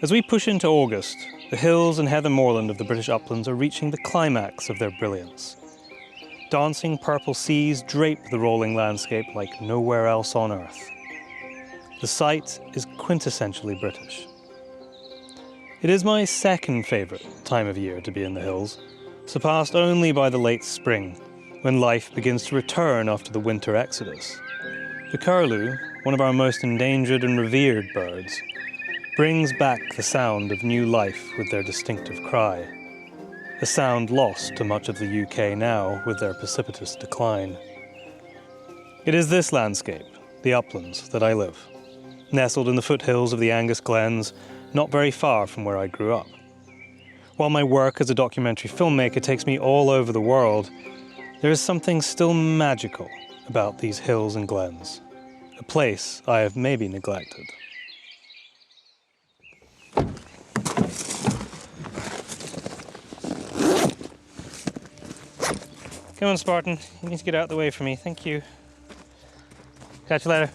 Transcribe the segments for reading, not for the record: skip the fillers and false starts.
As we push into August, the hills and heather moorland of the British Uplands are reaching the climax of their brilliance. Dancing purple seas drape the rolling landscape like nowhere else on earth. The sight is quintessentially British. It is my second favourite time of year to be in the hills, surpassed only by the late spring, when life begins to return after the winter exodus. The curlew, one of our most endangered and revered birds, brings back the sound of new life with their distinctive cry, a sound lost to much of the UK now with their precipitous decline. It is this landscape, the uplands, that I live, nestled in the foothills of the Angus Glens, not very far from where I grew up. While my work as a documentary filmmaker takes me all over the world, there is something still magical about these hills and glens, a place I have maybe neglected. Come on, Spartan. You need to get out of the way for me. Thank you. Catch you later.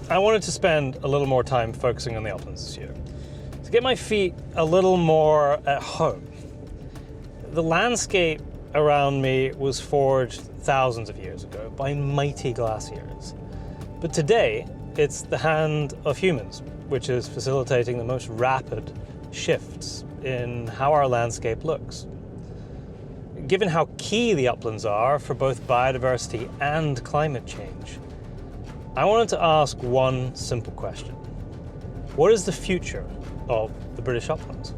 I wanted to spend a little more time focusing on the uplands this year, to get my feet a little more at home. The landscape around me was forged thousands of years ago by mighty glaciers. But today, it's the hand of humans, which is facilitating the most rapid shifts in how our landscape looks. Given how key the uplands are for both biodiversity and climate change, I wanted to ask one simple question. What is the future of the British uplands?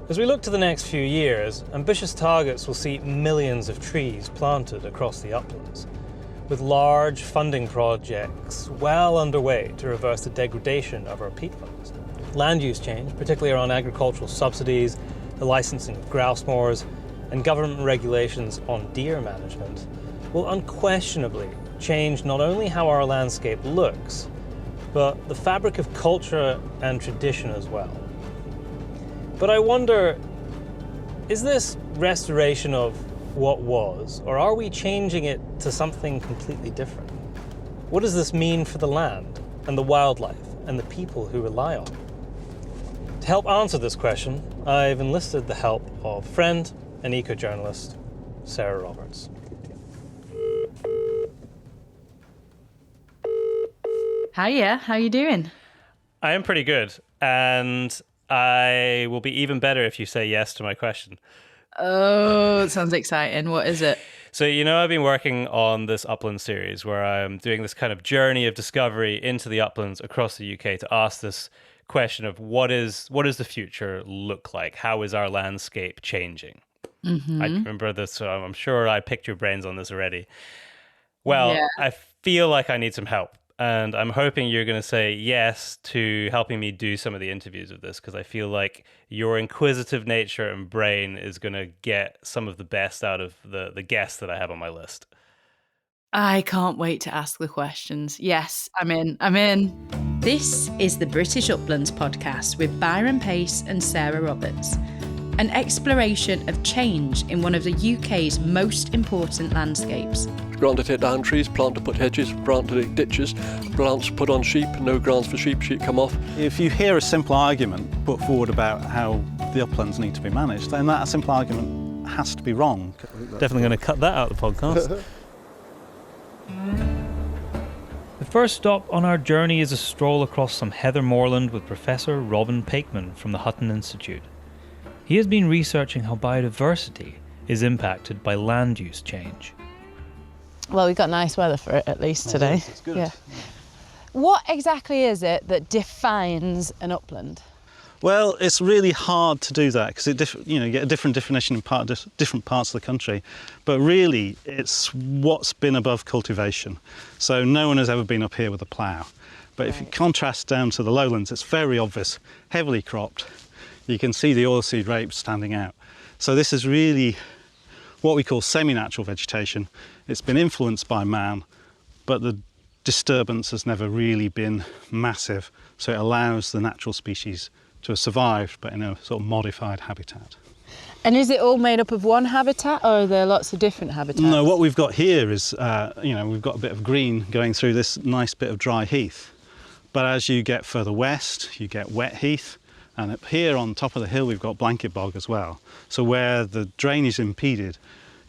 As we look to the next few years, ambitious targets will see millions of trees planted across the uplands, with large funding projects well underway to reverse the degradation of our peatlands. Land use change, particularly around agricultural subsidies, the licensing of grouse moors, and government regulations on deer management, will unquestionably change not only how our landscape looks, but the fabric of culture and tradition as well. But I wonder, is this restoration of what was, or are we changing it to something completely different? What does this mean for the land and the wildlife and the people who rely on it? To help answer this question, I've enlisted the help of friend and eco-journalist Sarah Roberts. Hiya, how you doing? I am pretty good, and I will be even better if you say yes to my question. Oh, it sounds exciting. What is it? So, I've been working on this upland series where I'm doing this kind of journey of discovery into the uplands across the UK to ask this question of what does the future look like? How is our landscape changing? Mm-hmm. I remember this, so I'm sure I picked your brains on this already. Well, yeah. I feel like I need some help. And I'm hoping you're going to say yes to helping me do some of the interviews of this, because I feel like your inquisitive nature and brain is going to get some of the best out of the guests that I have on my list. I can't wait to ask the questions. Yes, I'm in. This is the British Uplands Podcast with Byron Pace and Sarah Roberts. An exploration of change in one of the UK's most important landscapes. Grant to take down trees, plant to put hedges, grant to dig ditches, plants put on sheep, no grants for sheep come off. If you hear a simple argument put forward about how the uplands need to be managed, then that simple argument has to be wrong. Definitely going to cut that out of the podcast. The first stop on our journey is a stroll across some heather moorland with Professor Robin Pakeman from the Hutton Institute. He has been researching how biodiversity is impacted by land use change. Well, we've got nice weather for it at least today. It's good. Yeah. What exactly is it that defines an upland? Well, it's really hard to do that because you get a different definition in different parts of the country. But really, it's what's been above cultivation. So no one has ever been up here with a plough. But if you contrast down to the lowlands, it's very obvious, heavily cropped. You can see the oilseed rape standing out. So this is really what we call semi-natural vegetation. It's been influenced by man, but the disturbance has never really been massive. So it allows the natural species to have survived, but in a sort of modified habitat. And is it all made up of one habitat, or are there lots of different habitats? No, what we've got here is, we've got a bit of green going through this nice bit of dry heath. But as you get further west, you get wet heath. And up here on top of the hill, we've got blanket bog as well. So where the drainage is impeded,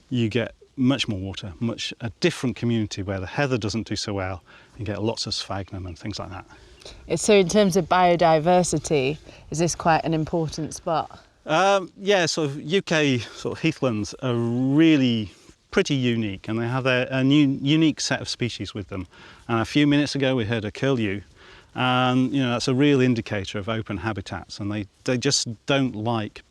you get much more water, a different community where the heather doesn't do so well. You get lots of sphagnum and things like that. So in terms of biodiversity, is this quite an important spot? Yeah, sort of UK sort of heathlands are really pretty unique, and they have a unique set of species with them. And a few minutes ago we heard a curlew, and that's a real indicator of open habitats, and they just don't like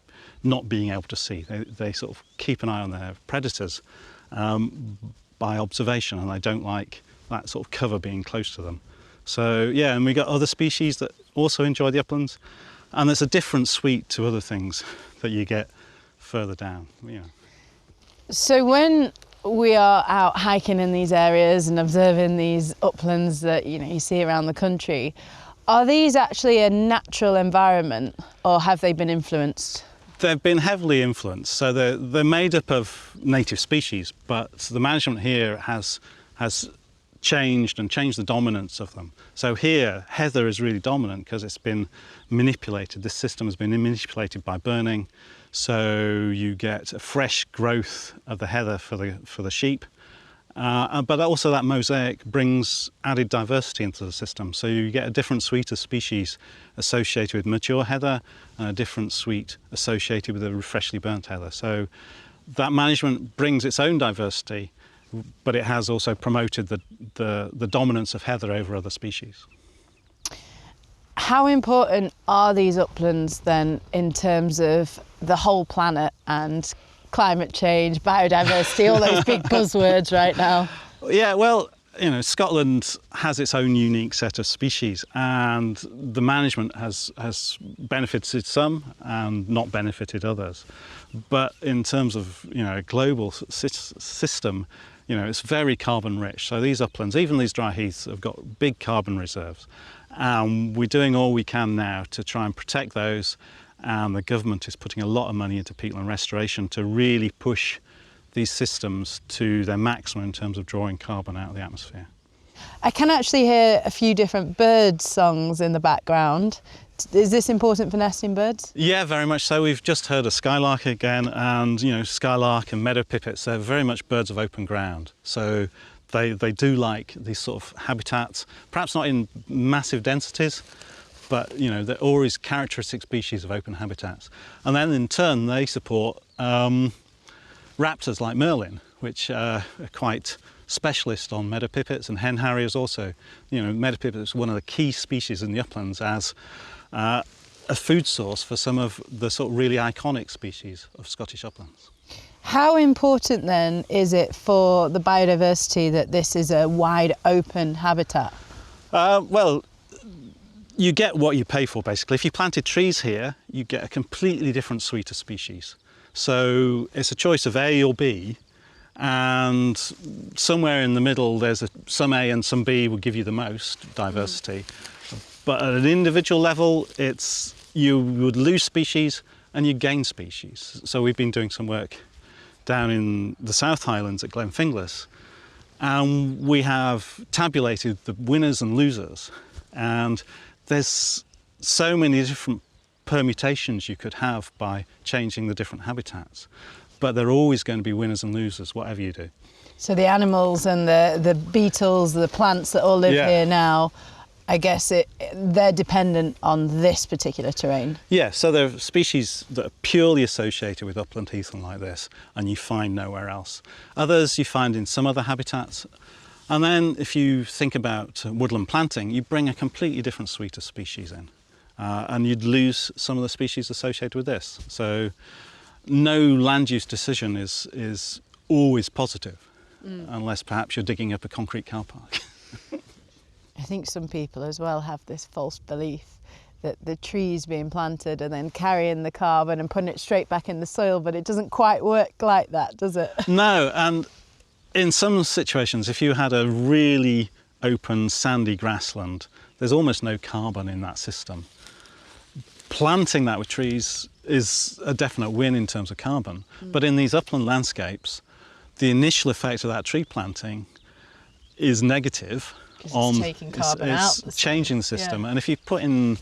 not being able to see. They sort of keep an eye on their predators by observation, and they don't like that sort of cover being close to them. So yeah, and we got other species that also enjoy the uplands, and there's a different suite to other things that you get further down. So when we are out hiking in these areas and observing these uplands that you see around the country, are these actually a natural environment, or have they been influenced? They've been heavily influenced. So they're made up of native species, but the management here has changed the dominance of them. So here, heather is really dominant because it's been manipulated. This system has been manipulated by burning. So you get a fresh growth of the heather for the sheep. But also that mosaic brings added diversity into the system. So you get a different suite of species associated with mature heather and a different suite associated with the freshly burnt heather. So that management brings its own diversity, but it has also promoted the dominance of heather over other species. How important are these uplands then in terms of the whole planet and climate change, biodiversity, all those big buzzwords right now? Yeah, well, Scotland has its own unique set of species, and the management has benefited some and not benefited others. But in terms of a global system, it's very carbon rich. So these uplands, even these dry heaths, have got big carbon reserves. And we're doing all we can now to try and protect those. And the government is putting a lot of money into peatland restoration to really push these systems to their maximum in terms of drawing carbon out of the atmosphere. I can actually hear a few different bird songs in the background. Is this important for nesting birds? Yeah, very much so. We've just heard a skylark again, and skylark and meadow pipits, they're very much birds of open ground. So they do like these sort of habitats, perhaps not in massive densities, but they're always characteristic species of open habitats. And then in turn they support raptors like merlin, which are quite specialist on meadow pipits, and hen harriers also. Meadow pipit is one of the key species in the uplands as a food source for some of the sort of really iconic species of Scottish uplands. How important then is it for the biodiversity that this is a wide open habitat? Well, you get what you pay for, basically. If you planted trees here, you get a completely different suite of species. So it's a choice of A or B, and somewhere in the middle there's some A and some B will give you the most diversity. But at an individual level, you would lose species and you gain species. So we've been doing some work down in the South Highlands at Glenfinglas, and we have tabulated the winners and losers. And there's so many different permutations you could have by changing the different habitats, but there are always going to be winners and losers, whatever you do. So the animals and the beetles, the plants that all live here now, I guess they're dependent on this particular terrain. Yeah, so there are species that are purely associated with upland heathland like this, and you find nowhere else. Others you find in some other habitats. And then if you think about woodland planting, you bring a completely different suite of species in, and you'd lose some of the species associated with this. So no land use decision is always positive, unless perhaps you're digging up a concrete car park. I think some people as well have this false belief that the trees being planted and then carrying the carbon and putting it straight back in the soil, but it doesn't quite work like that, does it? No, and in some situations, if you had a really open sandy grassland, there's almost no carbon in that system. planting that with trees is a definite win in terms of carbon. But in these upland landscapes, the initial effect of that tree planting is negative. It's taking carbon out. It's changing the system. And if you put in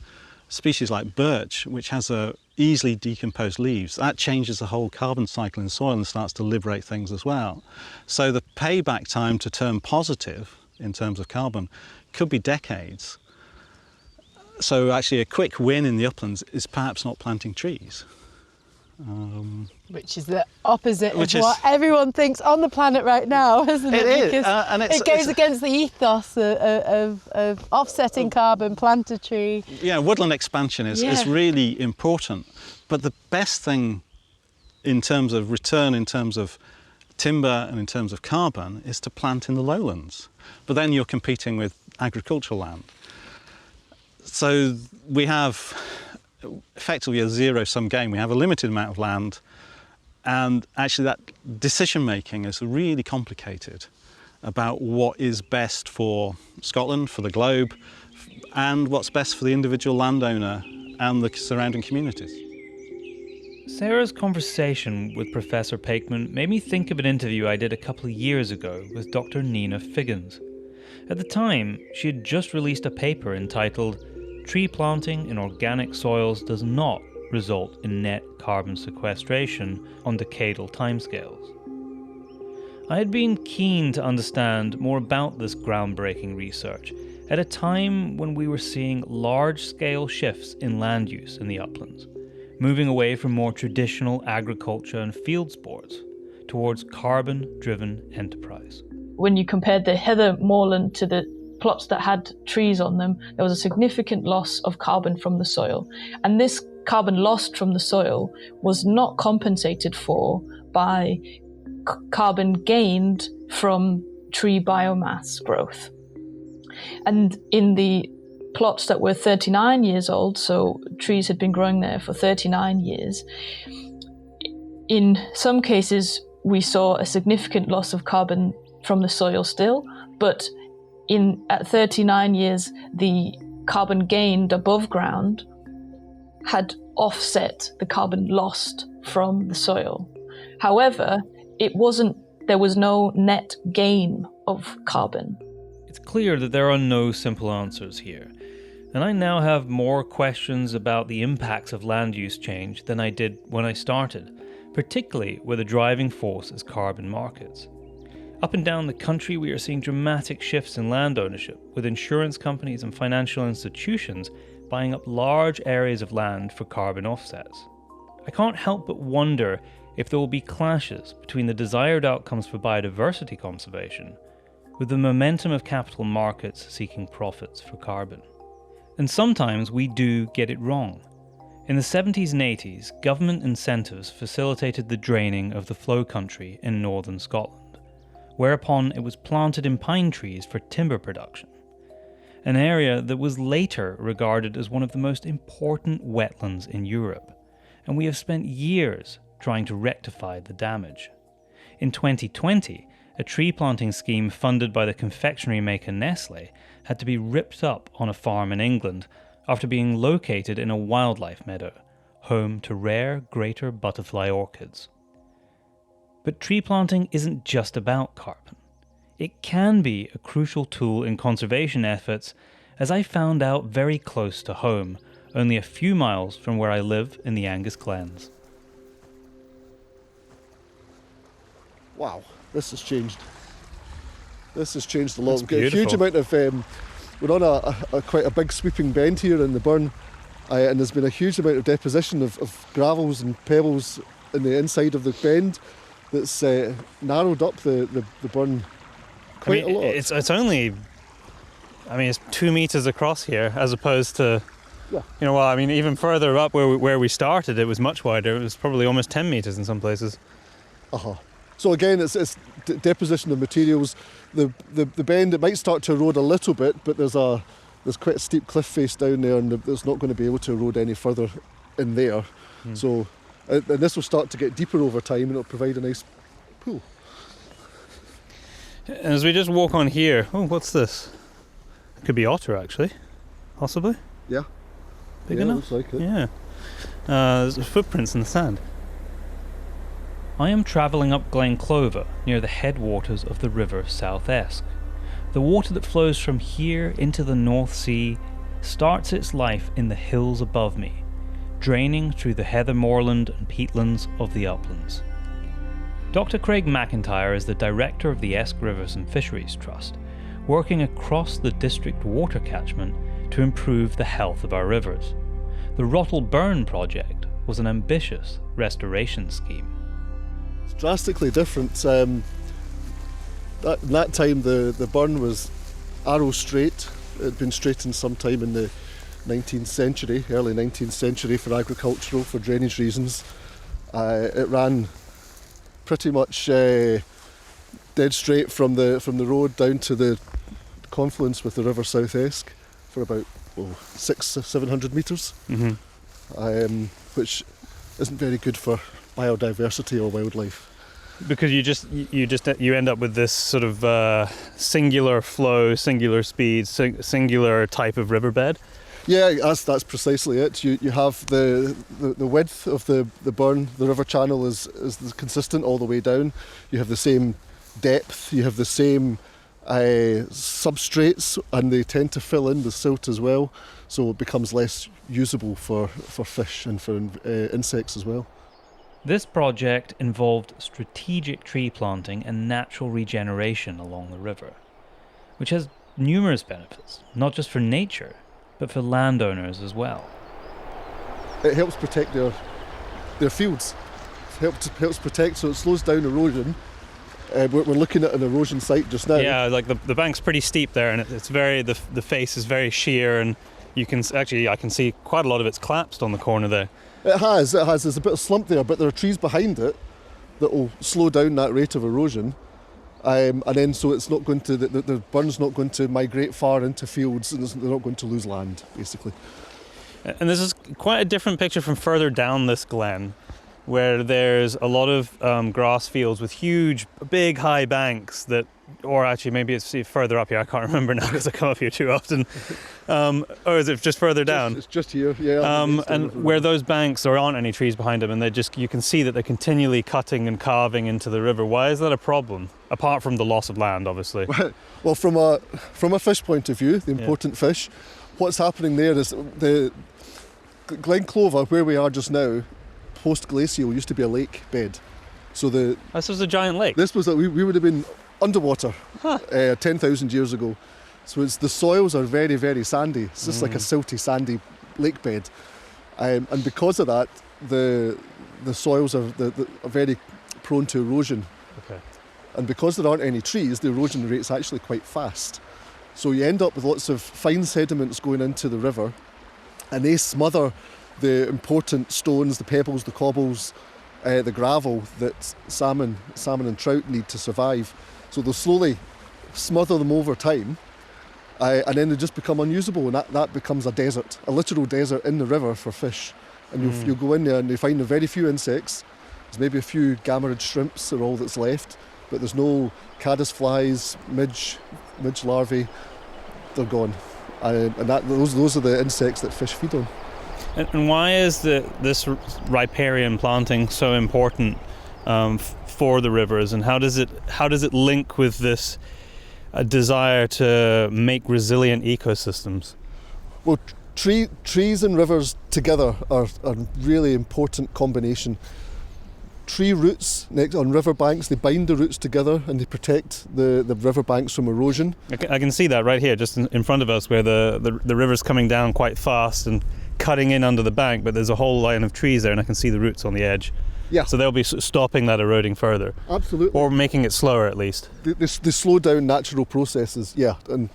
species like birch, which has easily decomposed leaves, that changes the whole carbon cycle in the soil and starts to liberate things as well. So the payback time to turn positive in terms of carbon could be decades. So actually a quick win in the uplands is perhaps not planting trees. Which is the opposite of what everyone thinks on the planet right now, isn't it? It is. Because And it goes against the ethos of offsetting carbon, plant a tree. Yeah, woodland expansion is really important. But the best thing in terms of return, in terms of timber and in terms of carbon, is to plant in the lowlands. But then you're competing with agricultural land. So we have effectively a zero-sum game. We have a limited amount of land, and actually that decision-making is really complicated about what is best for Scotland, for the globe, and what's best for the individual landowner and the surrounding communities. Sarah's conversation with Professor Pakeman made me think of an interview I did a couple of years ago with Dr. Nina Figgins. At the time, she had just released a paper entitled "Tree Planting in Organic Soils Does Not Result in Net Carbon Sequestration on Decadal Timescales." I had been keen to understand more about this groundbreaking research at a time when we were seeing large-scale shifts in land use in the uplands, moving away from more traditional agriculture and field sports towards carbon-driven enterprise. When you compared the heather moorland to the plots that had trees on them, there was a significant loss of carbon from the soil. And this carbon lost from the soil was not compensated for by carbon gained from tree biomass growth. And in the plots that were 39 years old, so trees had been growing there for 39 years, in some cases we saw a significant loss of carbon from the soil still, but at 39 years, the carbon gained above ground had offset the carbon lost from the soil. However, there was no net gain of carbon. It's clear that there are no simple answers here, and I now have more questions about the impacts of land use change than I did when I started, particularly where the driving force is carbon markets. Up and down the country, we are seeing dramatic shifts in land ownership, with insurance companies and financial institutions buying up large areas of land for carbon offsets. I can't help but wonder if there will be clashes between the desired outcomes for biodiversity conservation with the momentum of capital markets seeking profits for carbon. And sometimes we do get it wrong. In the 70s and 80s, government incentives facilitated the draining of the flow country in northern Scotland, whereupon it was planted in pine trees for timber production, an area that was later regarded as one of the most important wetlands in Europe, and we have spent years trying to rectify the damage. In 2020, a tree planting scheme funded by the confectionery maker Nestlé had to be ripped up on a farm in England after being located in a wildlife meadow, home to rare greater butterfly orchids. But tree planting isn't just about carbon. It can be a crucial tool in conservation efforts, as I found out very close to home, only a few miles from where I live in the Angus Glens. Wow, this has changed. This has changed a lot. We've got beautiful. a huge amount of... we're on a quite a big sweeping bend here in the burn, and there's been a huge amount of deposition of gravels and pebbles in the inside of the bend that's narrowed up the burn quite a lot. It's only... it's 2 meters across here, as opposed to... Yeah. Even further up where we started, it was much wider. It was probably almost 10 meters in some places. So again, it's deposition of materials. The bend, it might start to erode a little bit, but there's quite a steep cliff face down there, and it's not going to be able to erode any further in there. So, and this will start to get deeper over time, and it'll provide a nice pool. As we just walk on here, what's this? It could be otter, actually, possibly. Yeah. Big yeah, enough? Looks like it. Yeah. There's footprints in the sand. I am travelling up Glen Clover near the headwaters of the River South Esk. The water that flows from here into the North Sea starts its life in the hills above me, draining through the heather moorland and peatlands of the uplands. Dr. Craig McIntyre is the director of the Esk Rivers and Fisheries Trust, working across the district water catchment to improve the health of our rivers. The Rottle Burn project was an ambitious restoration scheme. It's drastically different. In that time the burn was arrow straight. It had been straightened sometime in the 19th century, early 19th century, for agricultural, for drainage reasons. It ran pretty much dead straight from the road down to the confluence with the River South Esk for about 600-700 metres, which isn't very good for biodiversity or wildlife. Because you end up with this sort of singular flow, singular speed, singular type of riverbed. Yeah, that's precisely it. You have the width of the burn, the river channel is consistent all the way down. You have the same depth, you have the same substrates, and they tend to fill in with silt as well, so it becomes less usable for fish and for insects as well. This project involved strategic tree planting and natural regeneration along the river, which has numerous benefits, not just for nature, but for landowners as well. It helps protect their fields. It helps protect, so it slows down erosion. We're looking at an erosion site just now. Yeah, like the bank's pretty steep there, and it's very the face is very sheer, and you can I can see quite a lot of it's collapsed on the corner there. It has. There's a bit of slump there, but there are trees behind it that will slow down that rate of erosion. And then so it's not going to, the burn's not going to migrate far into fields, and they're not going to lose land, basically. And this is quite a different picture from further down this glen, where there's a lot of grass fields with huge, big, high banks that, or actually maybe it's further up here, I can't remember now because I come up here too often. Or is it just further down? It's just here, yeah. And where those banks, there aren't any trees behind them, and you can see that they're continually cutting and carving into the river. Why is that a problem? Apart from the loss of land, obviously. Well, from a fish point of view, the important fish, what's happening there is the Glen Clover, where we are just now, post-glacial, used to be a lake bed. So this was a giant lake. This was we would have been underwater 10,000 years ago. So the soils are very, very sandy. It's just like a silty, sandy lake bed. And because of that, the soils are very prone to erosion. Okay. And because there aren't any trees, the erosion rate's actually quite fast. So you end up with lots of fine sediments going into the river, and they smother the important stones, the pebbles, the cobbles, the gravel that salmon and trout need to survive. So they'll slowly smother them over time, and then they just become unusable, and that becomes a desert, a literal desert in the river for fish. And you'll go in there and you find very few insects. There's maybe a few gammarod shrimps are all that's left, but there's no caddisflies, midge larvae. They're gone, and those are the insects that fish feed on. And why is this riparian planting so important for the rivers, and how does it link with this desire to make resilient ecosystems? Well, trees and rivers together are a really important combination. Tree roots on riverbanks, they bind the roots together and they protect the riverbanks from erosion. I can see that right here, just in front of us, where the river's coming down quite fast and cutting in under the bank, but there's a whole line of trees there, and I can see the roots on the edge. Yeah. So they'll be stopping that eroding further. Absolutely. Or making it slower, at least. They slow down natural processes, and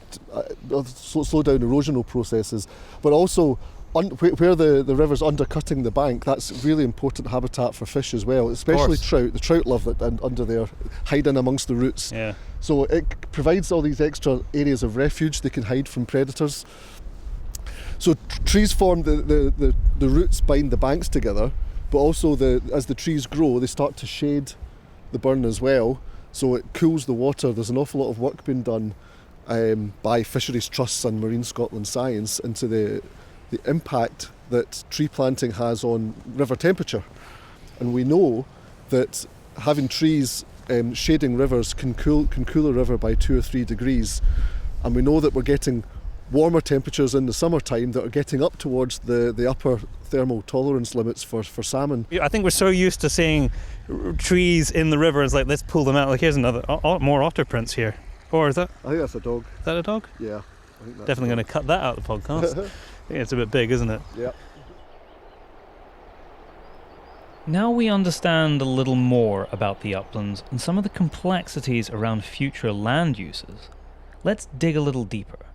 slow down erosional processes, but also where the river's undercutting the bank, that's really important habitat for fish as well, especially trout. The trout love it and under there, hiding amongst the roots. Yeah. So it provides all these extra areas of refuge. They can hide from predators. So trees form the roots bind the banks together, but also as the trees grow, they start to shade the burn as well. So it cools the water. There's an awful lot of work being done by fisheries trusts and Marine Scotland Science into the impact that tree planting has on river temperature. And we know that having trees shading rivers can cool a river by 2 or 3 degrees. And we know that we're getting warmer temperatures in the summertime that are getting up towards the upper thermal tolerance limits for salmon. I think we're so used to seeing trees in the river, it's like, let's pull them out. Like, here's another, more otter prints here. Or is that? I think that's a dog. Is that a dog? Yeah. I think that's Definitely going to cut that out of the podcast. I think it's a bit big, isn't it? Yeah. Now we understand a little more about the uplands and some of the complexities around future land uses. Let's dig a little deeper,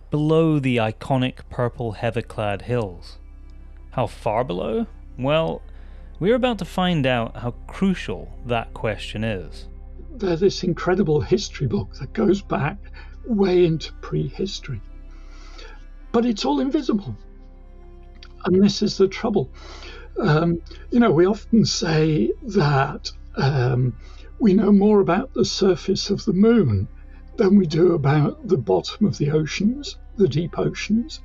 below the iconic purple heather-clad hills. How far below? Well, we're about to find out how crucial that question is. There's this incredible history book that goes back way into prehistory. But it's all invisible. And this is the trouble. We often say that we know more about the surface of the moon than we do about the bottom of the oceans, the deep oceans.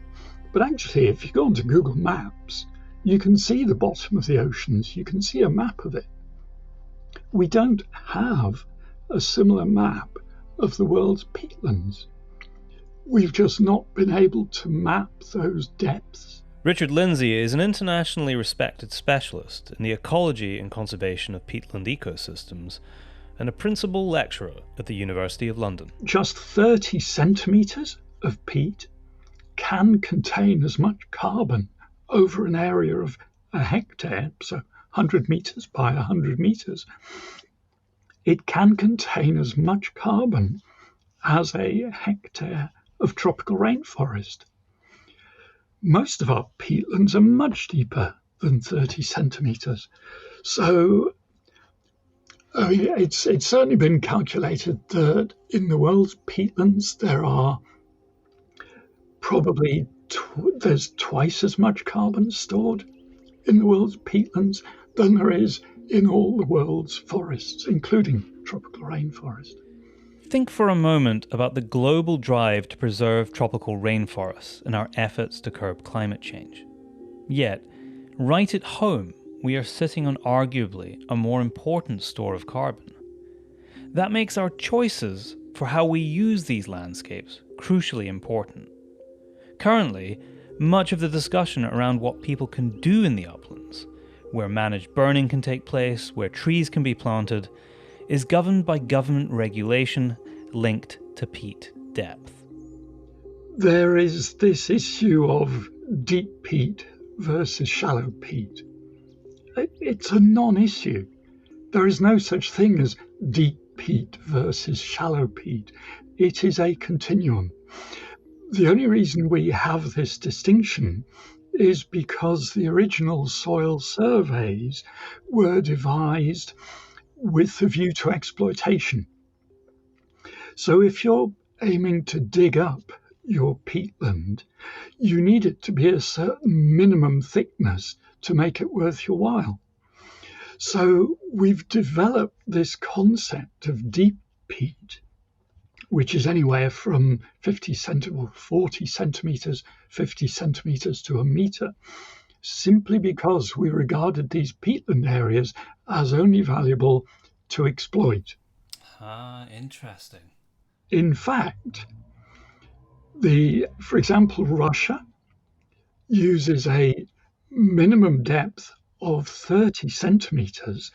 But actually, if you go onto Google Maps, you can see the bottom of the oceans. You can see a map of it. We don't have a similar map of the world's peatlands. We've just not been able to map those depths. Richard Lindsay is an internationally respected specialist in the ecology and conservation of peatland ecosystems and a principal lecturer at the University of London. Just 30 centimetres of peat can contain as much carbon over an area of a hectare, so 100 metres by 100 metres. It can contain as much carbon as a hectare of tropical rainforest. Most of our peatlands are much deeper than 30 centimetres. So it's certainly been calculated that in the world's peatlands there are probably there's twice as much carbon stored in the world's peatlands than there is in all the world's forests, including tropical rainforest. Think for a moment about the global drive to preserve tropical rainforests and our efforts to curb climate change. Yet, right at home, we are sitting on arguably a more important store of carbon. That makes our choices for how we use these landscapes crucially important. Currently, much of the discussion around what people can do in the uplands, where managed burning can take place, where trees can be planted, is governed by government regulation linked to peat depth. There is this issue of deep peat versus shallow peat. It's a non-issue. There is no such thing as deep peat versus shallow peat. It is a continuum. The only reason we have this distinction is because the original soil surveys were devised with a view to exploitation. So if you're aiming to dig up your peatland, you need it to be a certain minimum thickness to make it worth your while. So we've developed this concept of deep peat, which is anywhere from 40 centimetres, 50 centimetres to a metre, simply because we regarded these peatland areas as only valuable to exploit. Interesting. In fact, for example, Russia uses a minimum depth of 30 centimetres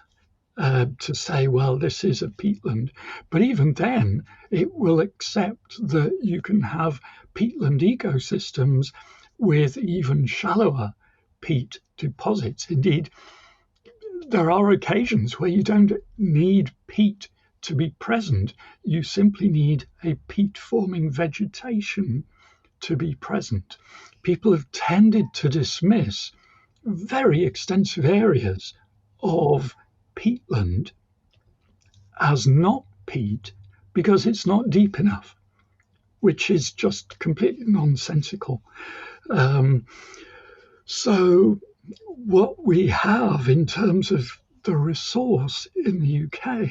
to say, well, this is a peatland. But even then, it will accept that you can have peatland ecosystems with even shallower peat deposits. Indeed, there are occasions where you don't need peat to be present. You simply need a peat-forming vegetation to be present. People have tended to dismiss very extensive areas of peatland as not peat because it's not deep enough, which is just completely nonsensical. So what we have in terms of the resource in the UK,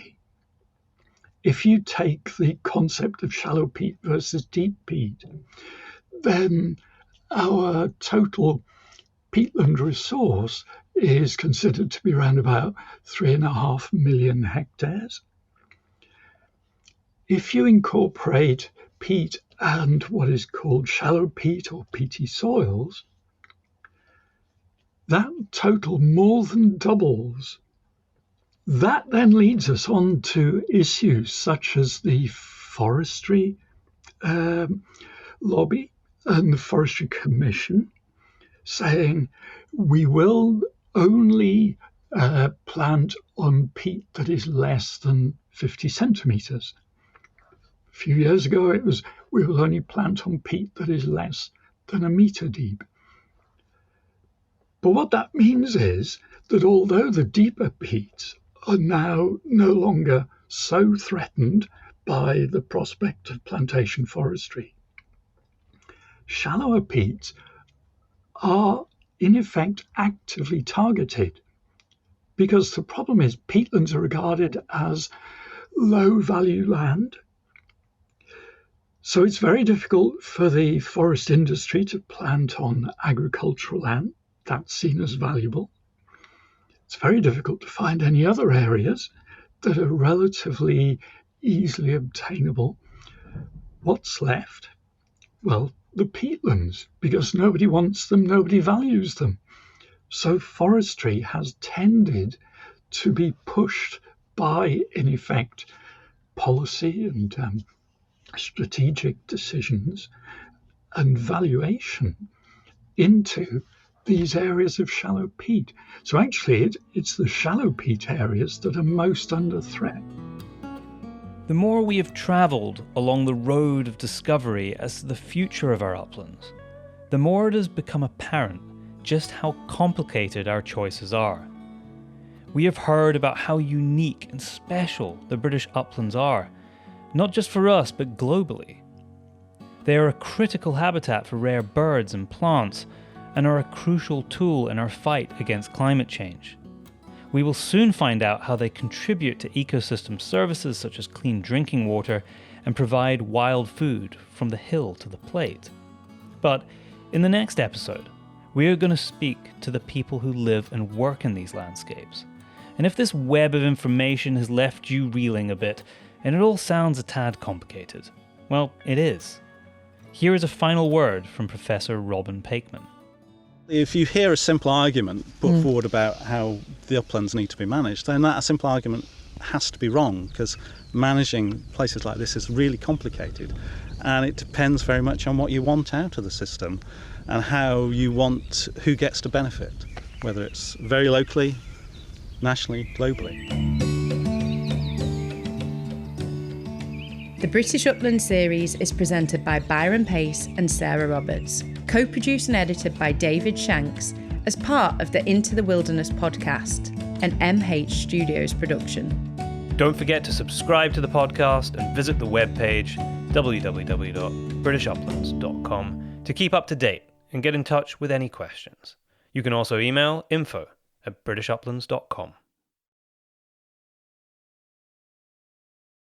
if you take the concept of shallow peat versus deep peat, then our total peatland resource is considered to be around about 3.5 million hectares. If you incorporate peat and what is called shallow peat or peaty soils, that total more than doubles. That then leads us on to issues such as the forestry lobby and the Forestry Commission saying we will only plant on peat that is less than 50 centimetres. A few years ago it was we will only plant on peat that is less than 1 metre deep. But what that means is that although the deeper peats are now no longer so threatened by the prospect of plantation forestry, shallower peats are in effect actively targeted, because the problem is peatlands are regarded as low value land. So it's very difficult for the forest industry to plant on agricultural land. That's seen as valuable. It's very difficult to find any other areas that are relatively easily obtainable. What's left? Well, the peatlands, because nobody wants them, nobody values them. So forestry has tended to be pushed by, in effect, policy and strategic decisions and valuation into these areas of shallow peat. So actually it's the shallow peat areas that are most under threat. The more we have travelled along the road of discovery as to the future of our uplands, the more it has become apparent just how complicated our choices are. We have heard about how unique and special the British uplands are, not just for us but globally. They are a critical habitat for rare birds and plants, and are a crucial tool in our fight against climate change. We will soon find out how they contribute to ecosystem services such as clean drinking water and provide wild food from the hill to the plate. But in the next episode, we are going to speak to the people who live and work in these landscapes. And if this web of information has left you reeling a bit, and it all sounds a tad complicated, well, it is. Here is a final word from Professor Robin Pakeman. If you hear a simple argument put forward about how the uplands need to be managed, then that simple argument has to be wrong, because managing places like this is really complicated, and it depends very much on what you want out of the system and how you want, who gets to benefit, whether it's very locally, nationally, globally. The British Uplands series is presented by Byron Pace and Sarah Roberts, co-produced and edited by David Shanks as part of the Into the Wilderness podcast, an MH Studios production. Don't forget to subscribe to the podcast and visit the webpage www.britishuplands.com to keep up to date and get in touch with any questions. You can also email info@britishuplands.com.